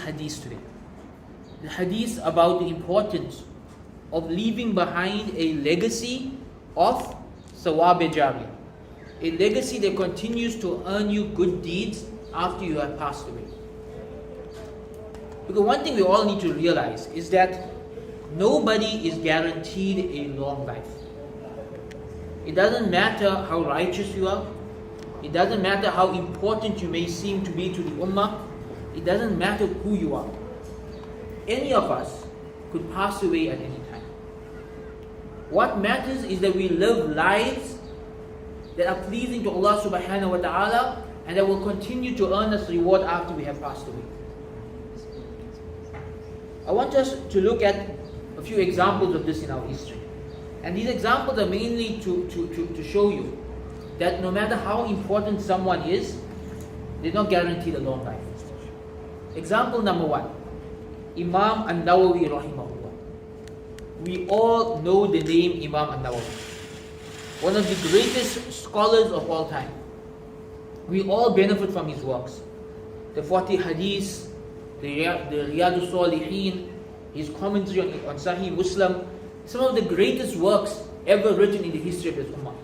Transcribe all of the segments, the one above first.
hadith today. The hadith about the importance of leaving behind a legacy of sawab jari, a legacy that continues to earn you good deeds after you have passed away. Because one thing we all need to realize is that nobody is guaranteed a long life. It doesn't matter how righteous you are. It doesn't matter how important you may seem to be to the ummah. It doesn't matter who you are. Any of us could pass away at any time. What matters is that we live lives that are pleasing to Allah subhanahu wa ta'ala and that will continue to earn us reward after we have passed away. I want us to look at a few examples of this in our history. And these examples are mainly to show you that no matter how important someone is, they're not guaranteed a long life. Example number one, Imam An-Nawawi rahimahullah. We all know the name Imam An-Nawawi, one of the greatest scholars of all time. We all benefit from his works. The 40 hadiths, the Riyadus Salihin, his commentary on Sahih Muslim, some of the greatest works ever written in the history of this ummah.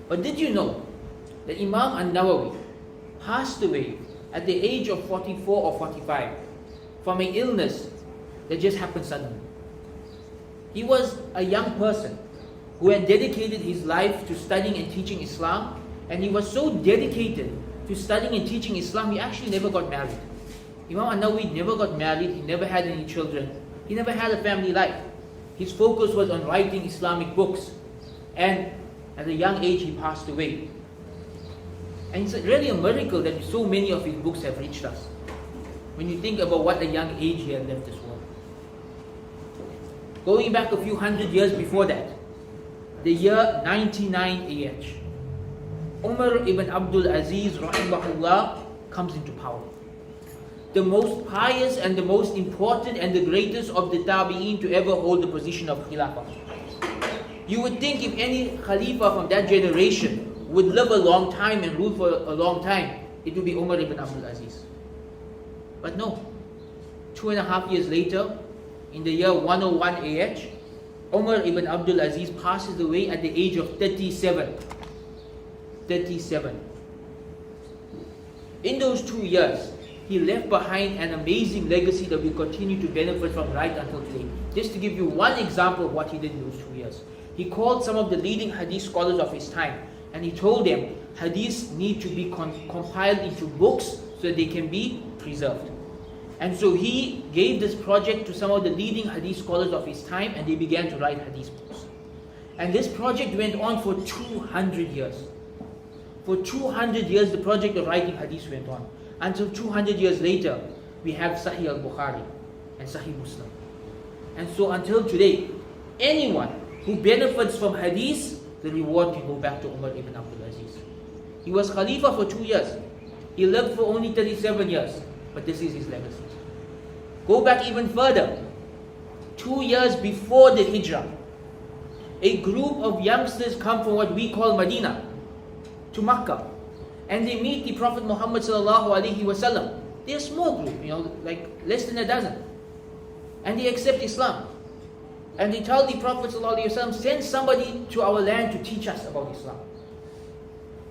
But did you know that Imam An-Nawawi passed away at the age of 44 or 45 from an illness that just happened suddenly? He was a young person who had dedicated his life to studying and teaching Islam, and he was so dedicated to studying and teaching Islam, he actually never got married. Imam An-Nawawi never got married, he never had any children, he never had a family life. His focus was on writing Islamic books, and at a young age he passed away. And it's really a miracle that so many of his books have reached us, when you think about what a young age he had left this world. Going back a few hundred years before that, the year 99 AH, Umar ibn Abdul Aziz rahimahullah comes into power. The most pious and the most important and the greatest of the Tabi'een to ever hold the position of Khilafah. You would think if any Khalifa from that generation would live a long time and rule for a long time, it would be Umar ibn Abdul Aziz. But no. 2.5 years later, in the year 101 AH, Umar ibn Abdul Aziz passes away at the age of 37. 37. In those 2 years, he left behind an amazing legacy that we continue to benefit from right until today. Just to give you one example of what he did in those 2 years. He called some of the leading hadith scholars of his time and he told them hadiths need to be compiled into books so that they can be preserved. And so he gave this project to some of the leading hadith scholars of his time and they began to write hadith books. And this project went on for 200 years. For 200 years the project of writing hadith went on. Until 200 years later, we have Sahih al-Bukhari and Sahih Muslim. And so until today, anyone who benefits from hadith, the reward can go back to Umar ibn Abdul Aziz. He was Khalifa for 2 years. He lived for only 37 years. But this is his legacy. Go back even further. 2 years before the Hijrah, a group of youngsters come from what we call Medina to Makkah. And they meet the Prophet Muhammad sallallahu alaihi wasallam. They're a small group, like less than a dozen. And they accept Islam. And they tell the Prophet sallallahu alaihi wasallam, send somebody to our land to teach us about Islam.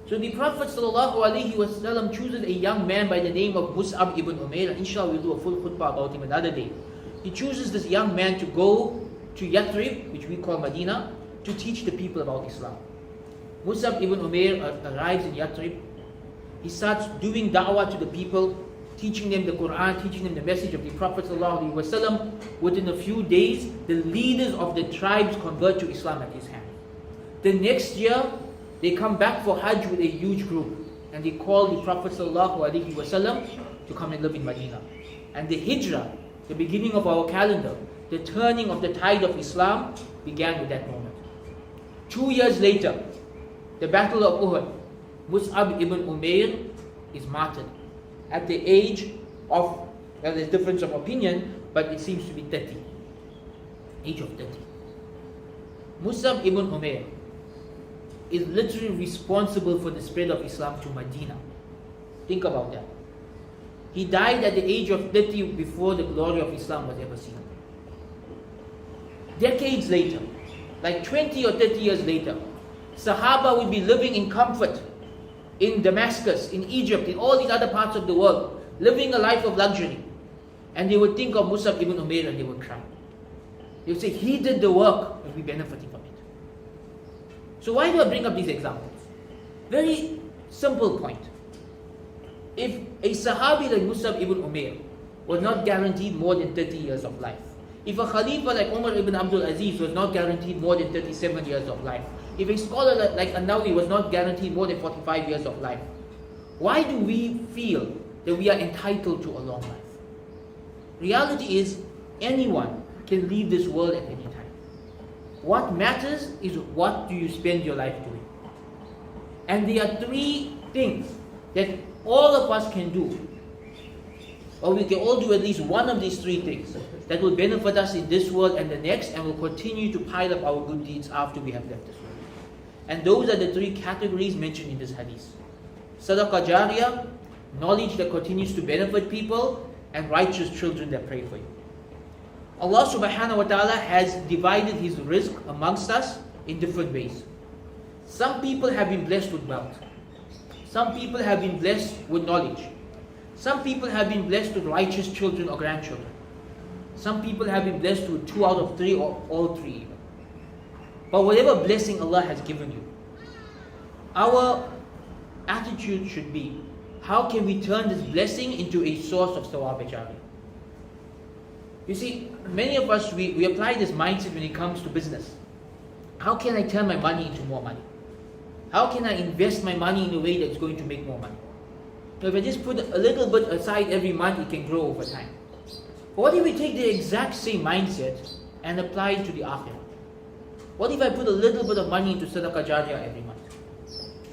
So the Prophet sallallahu alaihi wasallam chooses a young man by the name of Mus'ab ibn Umair. And inshallah we'll do a full khutbah about him another day. He chooses this young man to go to Yathrib, which we call Medina, to teach the people about Islam. Mus'ab ibn Umair arrives in Yathrib. He starts doing da'wah to the people, teaching them the Quran, teaching them the message of the Prophet ﷺ. Within a few days, the leaders of the tribes convert to Islam at his hand. The next year, they come back for Hajj with a huge group. And they call the Prophet ﷺ to come and live in Medina. And the Hijrah, the beginning of our calendar, the turning of the tide of Islam, began with that moment. 2 years later, the Battle of Uhud, Mus'ab ibn Umair is martyred at the age of, well, there's difference of opinion, but it seems to be 30. Age of 30. Mus'ab ibn Umair is literally responsible for the spread of Islam to Medina. Think about that. He died at the age of 30 before the glory of Islam was ever seen. Decades later, like 20 or 30 years later, Sahaba would be living in comfort in Damascus, in Egypt, in all these other parts of the world, living a life of luxury. And they would think of Mus'ab ibn Umair and they would cry. They would say, he did the work and we benefiting from it. So why do I bring up these examples? Very simple point. If a Sahabi like Mus'ab ibn Umair was not guaranteed more than 30 years of life, if a Khalifa like Umar ibn Abdul Aziz was not guaranteed more than 37 years of life, if a scholar like An-Nawawi was not guaranteed more than 45 years of life, why do we feel that we are entitled to a long life? Reality is, anyone can leave this world at any time. What matters is what do you spend your life doing. And there are three things that all of us can do, or we can all do at least one of these three things that will benefit us in this world and the next, and will continue to pile up our good deeds after we have left this world. And those are the three categories mentioned in this hadith. Sadaqah Jariyah, knowledge that continues to benefit people, and righteous children that pray for you. Allah subhanahu wa ta'ala has divided His rizq amongst us in different ways. Some people have been blessed with wealth. Some people have been blessed with knowledge. Some people have been blessed with righteous children or grandchildren. Some people have been blessed with 2 out of 3 or all 3 even. But whatever blessing Allah has given you, our attitude should be, how can we turn this blessing into a source of sawab jariyah? You see, many of us, we apply this mindset when it comes to business. How can I turn my money into more money? How can I invest my money in a way that's going to make more money? So if I just put a little bit aside every month, it can grow over time. But what if we take the exact same mindset and apply it to the akhirah? What if I put a little bit of money into sadaqah jariyah every month?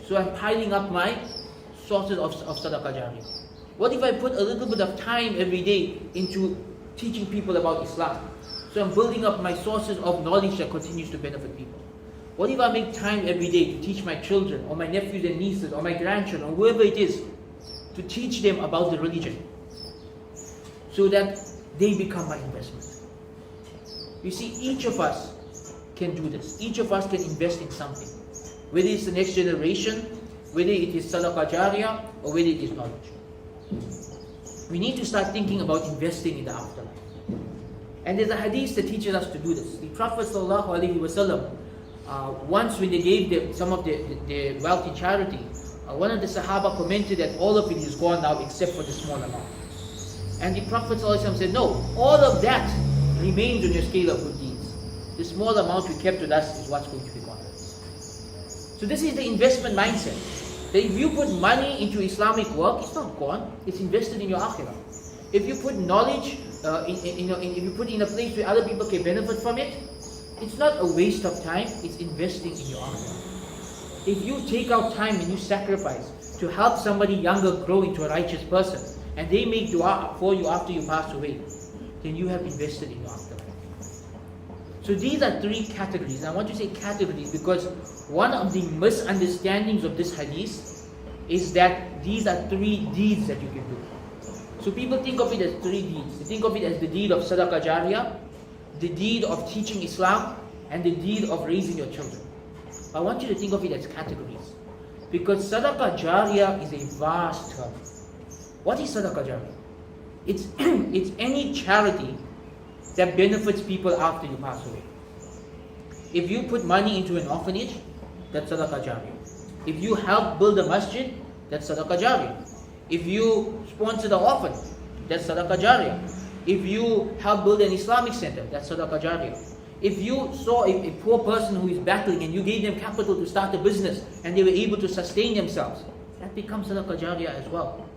So I'm piling up my sources of sadaqah jariyah. What if I put a little bit of time every day into teaching people about Islam? So I'm building up my sources of knowledge that continues to benefit people. What if I make time every day to teach my children or my nephews and nieces or my grandchildren or whoever it is, to teach them about the religion so that they become my investment? You see, each of us can do this. Each of us can invest in something. Whether it's the next generation, whether it is sadaqah jariyah, or whether it is knowledge. We need to start thinking about investing in the afterlife. And there's a hadith that teaches us to do this. The Prophet ﷺ, once when they gave some of their wealth in charity, one of the Sahaba commented that all of it is gone now except for the small amount. And the Prophet ﷺ said, no, all of that remains on your scale of good deeds. The small amount we kept with us is what's going to be gone. So this is the investment mindset. That if you put money into Islamic work, it's not gone, it's invested in your akhirah. If you put knowledge, if you put it in a place where other people can benefit from it, it's not a waste of time, it's investing in your akhirah. If you take out time and you sacrifice to help somebody younger grow into a righteous person, and they make dua for you after you pass away, then you have invested in your afterlife. So these are 3 categories. And I want to say categories because one of the misunderstandings of this hadith is that these are 3 deeds that you can do. So people think of it as 3 deeds. They think of it as the deed of sadaqah jariyah, the deed of teaching Islam, and the deed of raising your children. I want you to think of it as categories. Because sadaqah jariyah is a vast term. What is sadaqah jariyah? It's any charity that benefits people after you pass away. If you put money into an orphanage, that's sadaqah jariyah. If you help build a masjid, that's sadaqah jariyah. If you sponsor the orphan, that's sadaqah jariyah. If you help build an Islamic center, that's sadaqah jariyah. If you saw a poor person who is battling and you gave them capital to start a business and they were able to sustain themselves, that becomes sadaqah jariyah as well.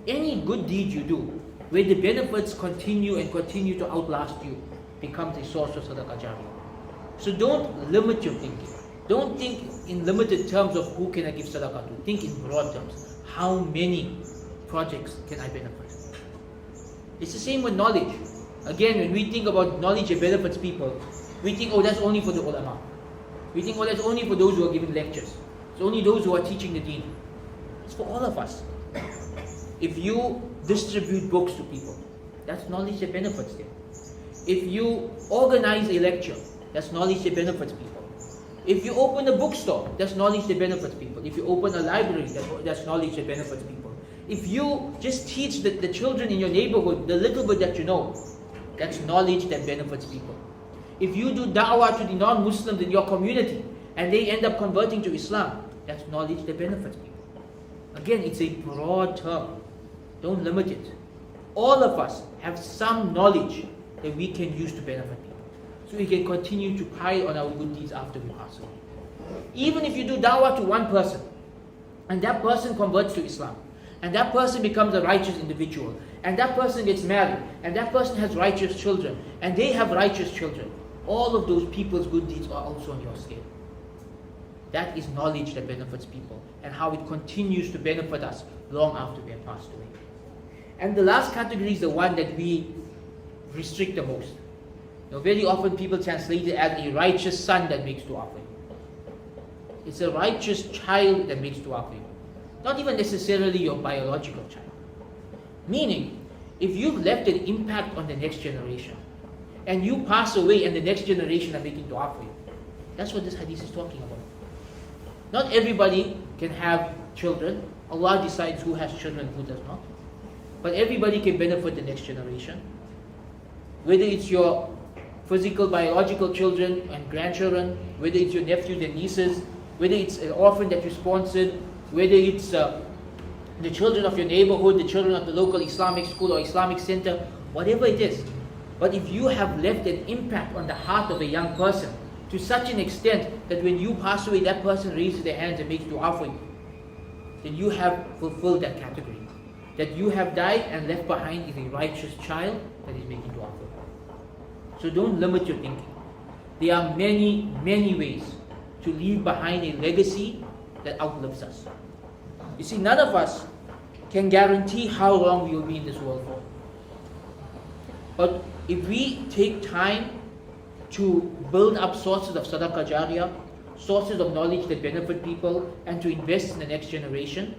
Any good deed you do, where the benefits continue and continue to outlast you, becomes a source of sadaqah jariyah. So don't limit your thinking. Don't think in limited terms of who can I give sadaqah to. Think in broad terms. How many projects can I benefit? It's the same with knowledge. Again, when we think about knowledge that benefits people, we think, oh, that's only for the ulama. We think, oh, that's only for those who are giving lectures. It's only those who are teaching the deen. It's for all of us. If you distribute books to people, that's knowledge that benefits them. If you organize a lecture, that's knowledge that benefits people. If you open a bookstore, that's knowledge that benefits people. If you open a library, that's knowledge that benefits people. If you just teach the children in your neighborhood the little bit that you know, that's knowledge that benefits people. If you do da'wah to the non-Muslims in your community and they end up converting to Islam, that's knowledge that benefits people. Again, it's a broad term. Don't limit it. All of us have some knowledge that we can use to benefit people, so we can continue to pile on our good deeds after we pass away. Even if you do da'wah to one person, and that person converts to Islam, and that person becomes a righteous individual, and that person gets married, and that person has righteous children, and they have righteous children, all of those people's good deeds are also on your scale. That is knowledge that benefits people, and how it continues to benefit us long after we have passed away. And the last category is the one that we restrict the most. Very often people translate it as a righteous son that makes dua for you. It's a righteous child that makes dua for you. Not even necessarily your biological child. Meaning, if you've left an impact on the next generation, and you pass away and the next generation are making dua for you, that's what this hadith is talking about. Not everybody can have children. Allah decides who has children and who does not. But everybody can benefit the next generation. Whether it's your physical, biological children and grandchildren, whether it's your nephews and nieces, whether it's an orphan that you sponsored, whether it's the children of your neighborhood, the children of the local Islamic school or Islamic center, whatever it is. But if you have left an impact on the heart of a young person to such an extent that when you pass away, that person raises their hands and makes dua for you, then you have fulfilled that category. That you have died and left behind is a righteous child that is making dua for you. So don't limit your thinking. There are many, many ways to leave behind a legacy that outlives us. You see, none of us can guarantee how long we will be in this world for. But if we take time to build up sources of sadaqah jariyah, sources of knowledge that benefit people, and to invest in the next generation,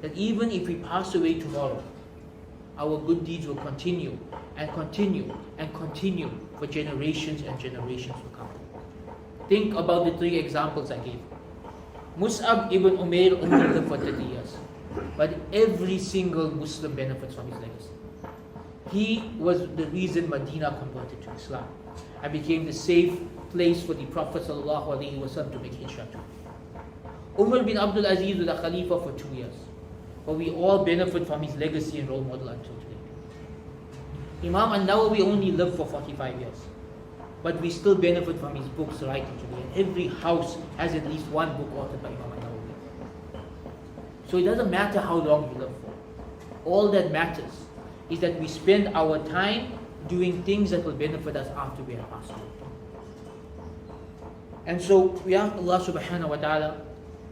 that even if we pass away tomorrow, our good deeds will continue and continue and continue for generations and generations to come. Think about the three examples I gave. Mus'ab ibn Umair only lived for 30 years, but every single Muslim benefits from his legacy. He was the reason Medina converted to Islam and became the safe place for the Prophet ﷺ to make hijrah to. Umar bin Abdul Aziz was a Khalifa for 2 years, but we all benefit from his legacy and role model until today. Imam An-Nawawi only lived for 45 years, but we still benefit from his books right today. And every house has at least one book authored by Imam An-Nawawi. So it doesn't matter how long you live for. All that matters is that we spend our time doing things that will benefit us after we have passed away. And so we ask Allah subhanahu wa ta'ala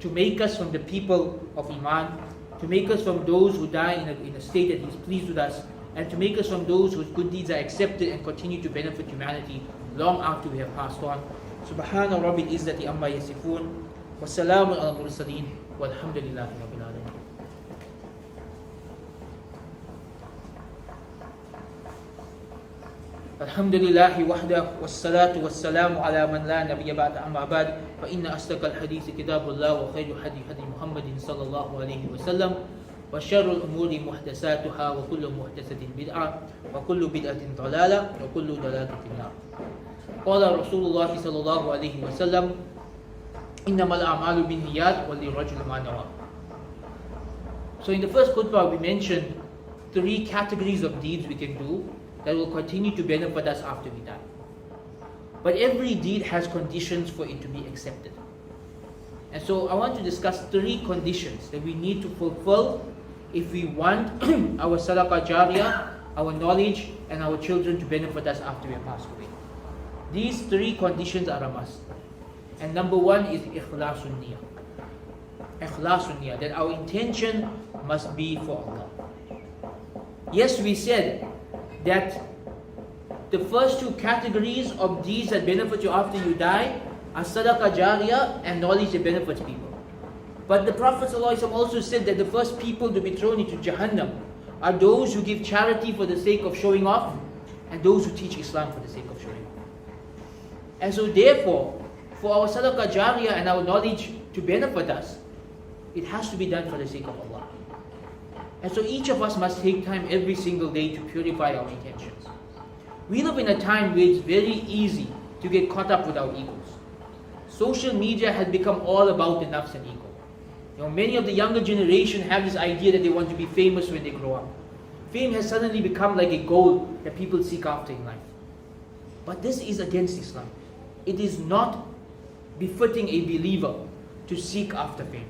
to make us from the people of Iman, to make us from those who die in a state that He's pleased with us, and to make us from those whose good deeds are accepted and continue to benefit humanity long after we have passed on. Subhana Rabbil Izzati Amma Yasifun, wa salamun ala mursaleen, walhamdulillahi rabbil alamin. الحمد لله وحده والصلاة والسلام على من لا نبي بعد أما بعد فإن أصدق الحديث كتاب الله وخير الهدي هدي محمد صلى الله عليه وسلم وشر الأمور محدثاتها وكل محدثة بدعة وكل بدعة ضلالة وكل ضلالة في النار. قال رسول الله صلى الله عليه وسلم إنما الأعمال بالنيات وللرجل ما نوى. So in the first khutbah we mentioned 3 categories of deeds we can do that will continue to benefit us after we die. But every deed has conditions for it to be accepted. And so I want to discuss 3 conditions that we need to fulfill if we want our sadaqah jariyah, our knowledge, and our children to benefit us after we have passed away. These 3 conditions are a must. And number 1 is ikhlasun niyah. Ikhlasun niyah, that our intention must be for Allah. Yes, we said that the first 2 categories of deeds that benefit you after you die are sadaqah jariyah and knowledge that benefits people. But the Prophet ﷺ also said that the first people to be thrown into Jahannam are those who give charity for the sake of showing off, and those who teach Islam for the sake of showing off. And so therefore, for our sadaqah jariyah and our knowledge to benefit us, it has to be done for the sake of Allah. And so each of us must take time every single day to purify our intentions. We live in a time where it's very easy to get caught up with our egos. Social media has become all about the nafs and ego. Many of the younger generation have this idea that they want to be famous when they grow up. Fame has suddenly become like a goal that people seek after in life. But this is against Islam. It is not befitting a believer to seek after fame.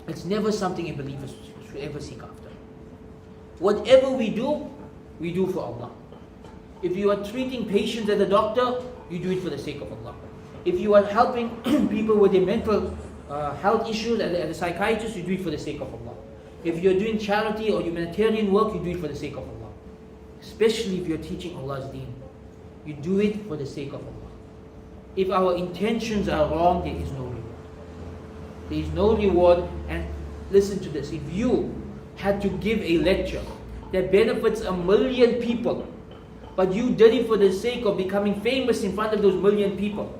It's never something a believer should ever seek after. Whatever we do for Allah. If you are treating patients as a doctor, you do it for the sake of Allah. If you are helping people with their mental health issues as a psychiatrist, you do it for the sake of Allah. If you're doing charity or humanitarian work, you do it for the sake of Allah. Especially if you're teaching Allah's deen, you do it for the sake of Allah. If our intentions are wrong, there is no reward. There is no reward. And listen to this, if you had to give a lecture that benefits 1 million people, but you did it for the sake of becoming famous in front of those 1 million people,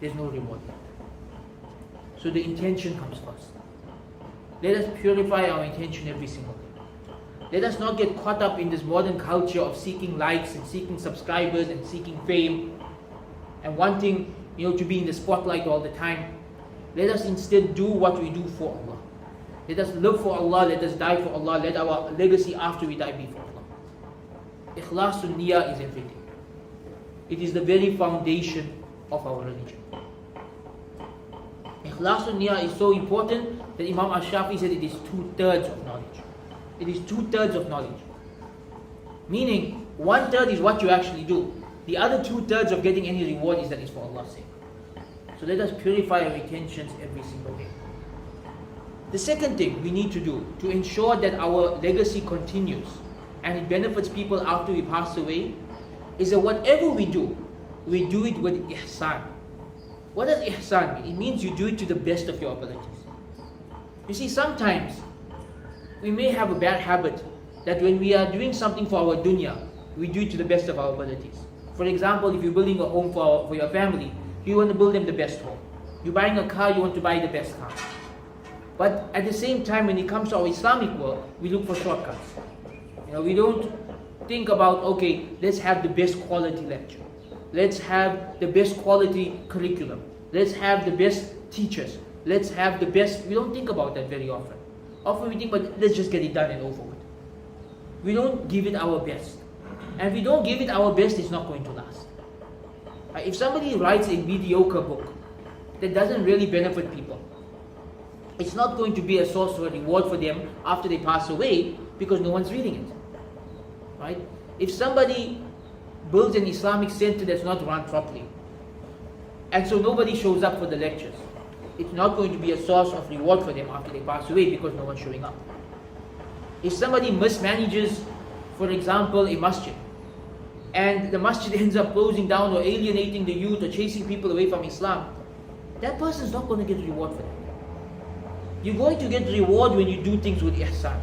there's no reward. So the intention comes first. Let us purify our intention every single day. Let us not get caught up in this modern culture of seeking likes and seeking subscribers and seeking fame and wanting to be in the spotlight all the time. Let us instead do what we do for Allah. Let us live for Allah, let us die for Allah, let our legacy after we die be for Allah. Ikhlasun niyyah is everything. It is the very foundation of our religion. Ikhlasun niyyah is so important that Imam Ash-Shafi said it is 2/3 of knowledge. It is 2/3 of knowledge. Meaning, 1/3 is what you actually do. The other 2/3 of getting any reward is that it's for Allah's sake. So let us purify our intentions every single day. The second thing we need to do to ensure that our legacy continues and it benefits people after we pass away is that whatever we do it with ihsan. What does ihsan mean? It means you do it to the best of your abilities. You see, sometimes we may have a bad habit that when we are doing something for our dunya, we do it to the best of our abilities. For example, if you're building a home for your family, you want to build them the best home. You're buying a car, you want to buy the best car. But at the same time, when it comes to our Islamic work, we look for shortcuts. We don't think about, okay, let's have the best quality lecture. Let's have the best quality curriculum. Let's have the best teachers. Let's have the best. We don't think about that very often. Often we think, but let's just get it done and over with. We don't give it our best. And if we don't give it our best, it's not going to last. If somebody writes a mediocre book that doesn't really benefit people, it's not going to be a source of a reward for them after they pass away because no one's reading it. Right? If somebody builds an Islamic center that's not run properly, and so nobody shows up for the lectures, it's not going to be a source of reward for them after they pass away because no one's showing up. If somebody mismanages, for example, a masjid, and the masjid ends up closing down or alienating the youth or chasing people away from Islam, that person's not going to get a reward for that. You're going to get reward when you do things with ihsan.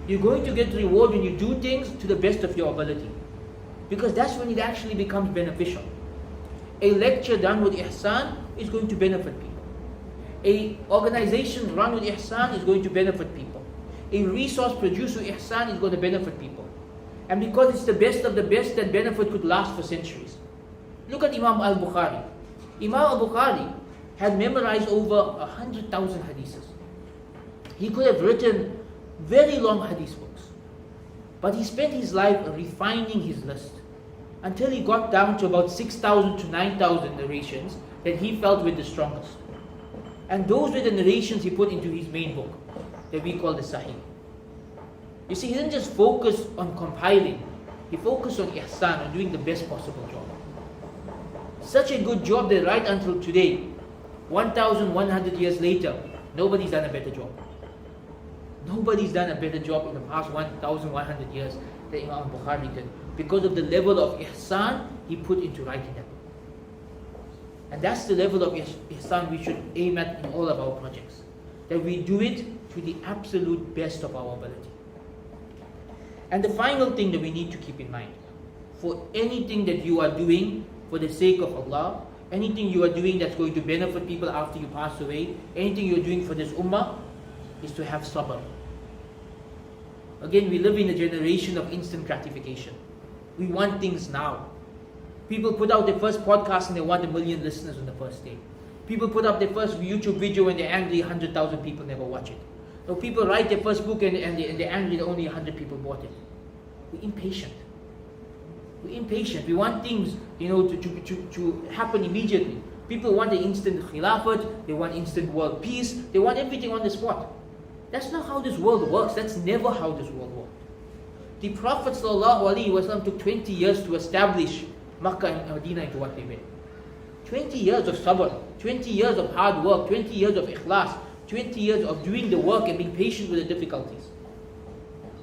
You're going to get reward when you do things to the best of your ability. Because that's when it actually becomes beneficial. A lecture done with ihsan is going to benefit people. A organization run with ihsan is going to benefit people. A resource produced with ihsan is going to benefit people. And because it's the best of the best, that benefit could last for centuries. Look at Imam al-Bukhari. Imam al-Bukhari had memorized over 100,000 hadiths. He could have written very long hadith books. But he spent his life refining his list until he got down to about 6,000 to 9,000 narrations that he felt were the strongest. And those were the narrations he put into his main book that we call the Sahih. You see, he didn't just focus on compiling, he focused on ihsan, on doing the best possible job. Such a good job that right until today, 1,100 years later, nobody's done a better job. Nobody's done a better job in the past 1,100 years than Imam Bukhari did, because of the level of ihsan he put into writing that book. And that's the level of ihsan we should aim at in all of our projects. That we do it to the absolute best of our ability. And the final thing that we need to keep in mind, for anything that you are doing for the sake of Allah, anything you are doing that's going to benefit people after you pass away, anything you're doing for this ummah, is to have sabr. Again, we live in a generation of instant gratification. We want things now. People put out their first podcast and they want 1 million listeners on the first day. People put up their first YouTube video and they're angry 100,000 people never watch it. So people write their first book and they're angry that only 100 people bought it. We're impatient. We're impatient. We want things, to happen immediately. People want the instant khilafat, they want instant world peace, they want everything on the spot. That's not how this world works. That's never how this world worked. The Prophet ﷺ took 20 years to establish Makkah and Medina into what they were. 20 years of sabr, 20 years of hard work, 20 years of ikhlas, 20 years of doing the work and being patient with the difficulties.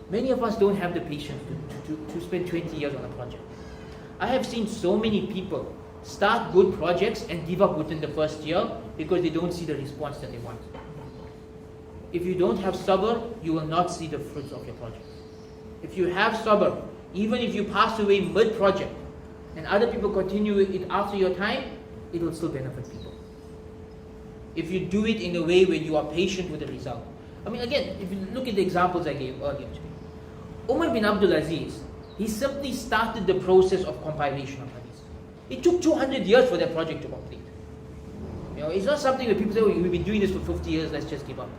Many of us don't have the patience to spend 20 years on a project. I have seen so many people start good projects and give up within the first year because they don't see the response that they want. If you don't have sabr, you will not see the fruits of your project. If you have sabr, even if you pass away mid-project and other people continue it after your time, it will still benefit people. If you do it in a way where you are patient with the result. I mean, again, if you look at the examples I gave earlier today, Umar bin Abdul Aziz, he simply started the process of compilation of hadith. It took 200 years for that project to complete. It's not something where people say, we've been doing this for 50 years, let's just give up.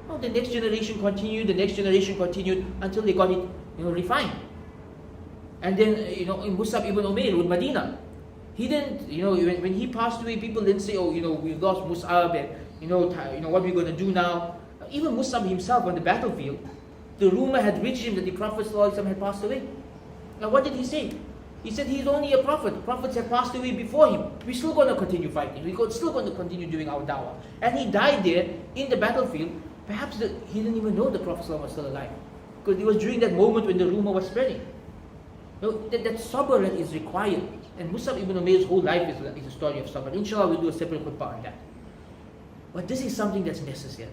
No, the next generation continued, until they got it, refined. And then, in Musab ibn Umair with Medina, he didn't, when he passed away, people didn't say, we've lost Musab and, what we're going to do now. Even Musab himself on the battlefield, the rumor had reached him that the Prophet ﷺ had passed away. Now what did he say? He said he's only a prophet. Prophets have passed away before him. We're still going to continue fighting. We're still going to continue doing our da'wah. And he died there in the battlefield. Perhaps he didn't even know the Prophet ﷺ was still alive. Because it was during that moment when the rumor was spreading. That sabr that is required. And Musab ibn Umair's whole life is a story of sabr. Inshallah, we'll do a separate khutbah on that. But this is something that's necessary.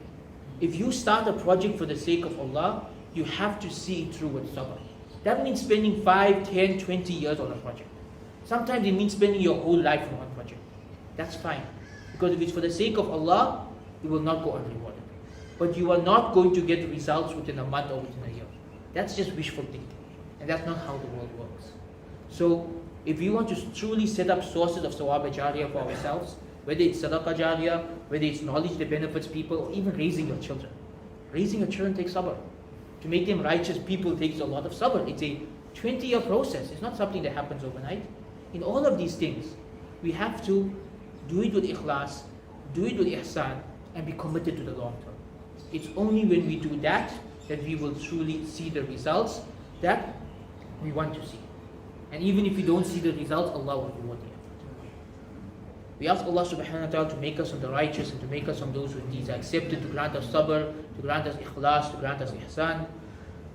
If you start a project for the sake of Allah, you have to see it through with sabr. That means spending 5, 10, 20 years on a project. Sometimes it means spending your whole life on one project. That's fine. Because if it's for the sake of Allah, it will not go unrewarded. But you are not going to get results within a month or within a year. That's just wishful thinking. And that's not how the world works. So, if you want to truly set up sources of sawab jariyah for ourselves, whether it's sadaqah jariyah, whether it's knowledge that benefits people, or even raising your children. Raising your children takes sabr. To make them righteous people takes a lot of sabr. It's a 20-year process. It's not something that happens overnight. In all of these things, we have to do it with ikhlas, do it with ihsan, and be committed to the long term. It's only when we do that we will truly see the results that we want to see. And even if we don't see the results, Allah will reward the effort. We ask Allah subhanahu wa ta'ala to make us from the righteous and to make us from those whose deeds are accepted, to grant us sabr, to grant us ikhlas, to grant us ihsan.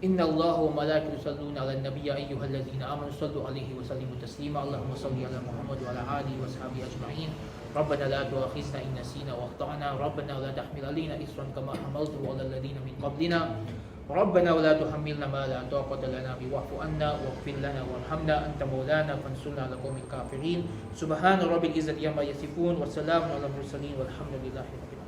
إن الله وملائكته يصلون على النبي أيها الذين آمنوا صلوا عليه وسلموا تسليما اللهم صل على محمد وعلى آله وصحبه أجمعين ربنا لا تؤاخذنا إن نسينا وأخطأنا ربنا ولا تحمل علينا إصرا كما حملته على الذين من قبلنا ربنا ولا تحملنا ما لا طاقة لنا به واعف عنا واغفر لنا وارحمنا أنت مولانا فانصرنا على القوم الكافرين سبحان رب العزة عما يصفون وسلام على المرسلين والحمد لله رب العالمين.